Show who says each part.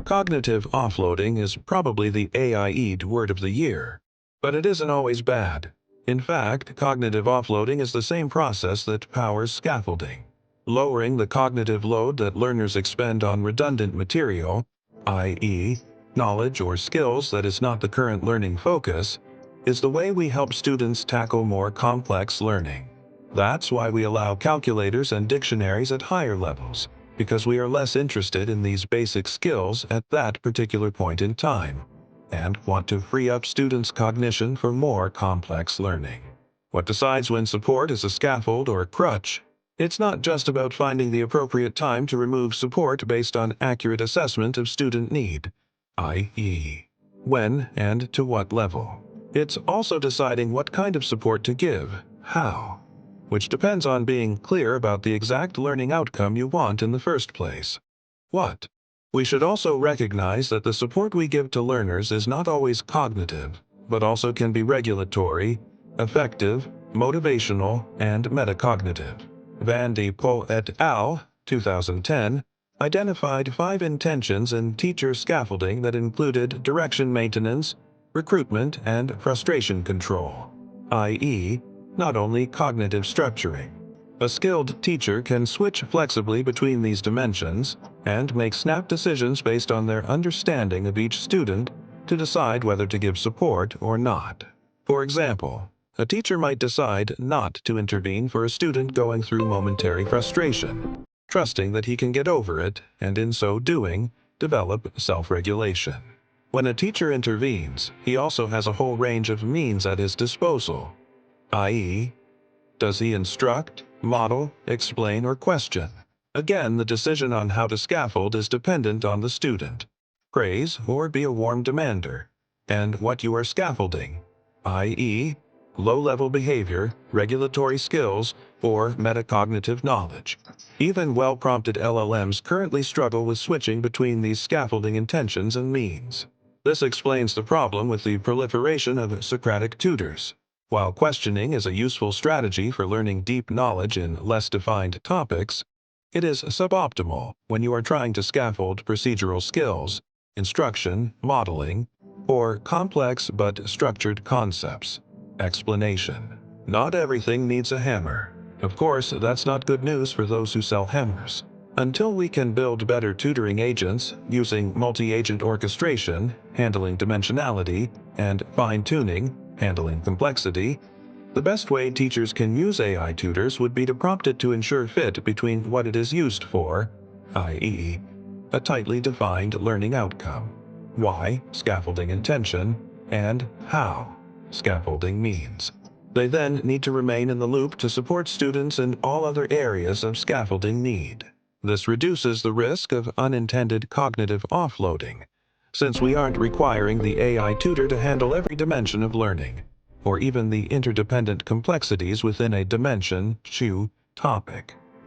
Speaker 1: Cognitive offloading is probably the AIE'd word of the year, but it isn't always bad. In fact, cognitive offloading is the same process that powers scaffolding. Lowering the cognitive load that learners expend on redundant material, i.e., knowledge or skills that is not the current learning focus, is the way we help students tackle more complex learning. That's why we allow calculators and dictionaries at higher levels, because we are less interested in these basic skills at that particular point in time, and want to free up students' cognition for more complex learning. What decides when support is a scaffold or a crutch? It's not just about finding the appropriate time to remove support based on accurate assessment of student need, i.e., when and to what level. It's also deciding what kind of support to give, how, which depends on being clear about the exact learning outcome you want in the first place. What? We should also recognize that the support we give to learners is not always cognitive, but also can be regulatory, affective, motivational, and metacognitive. Van de Poel et al. 2010 identified 5 intentions in teacher scaffolding that included direction maintenance, recruitment, and frustration control, i.e., not only cognitive structuring. A skilled teacher can switch flexibly between these dimensions and make snap decisions based on their understanding of each student to decide whether to give support or not. For example, a teacher might decide not to intervene for a student going through momentary frustration, trusting that he can get over it, and in so doing, develop self-regulation. When a teacher intervenes, he also has a whole range of means at his disposal, i.e., does he instruct, model, explain, or question? Again, the decision on how to scaffold is dependent on the student. Praise or be a warm demander, and what you are scaffolding, i.e., low-level behavior, regulatory skills, or metacognitive knowledge. Even well-prompted LLMs currently struggle with switching between these scaffolding intentions and means. This explains the problem with the proliferation of Socratic tutors. While questioning is a useful strategy for learning deep knowledge in less defined topics, it is suboptimal when you are trying to scaffold procedural skills, instruction, modeling, or complex but structured concepts. Explanation. Not everything needs a hammer. Of course, that's not good news for those who sell hammers. Until we can build better tutoring agents using multi-agent orchestration, handling dimensionality, and fine-tuning, handling complexity, the best way teachers can use AI tutors would be to prompt it to ensure fit between what it is used for, i.e., a tightly defined learning outcome, why, scaffolding intention, and how, scaffolding means. They then need to remain in the loop to support students in all other areas of scaffolding need. This reduces the risk of unintended cognitive offloading, since we aren't requiring the AI tutor to handle every dimension of learning, or even the interdependent complexities within a dimension topic.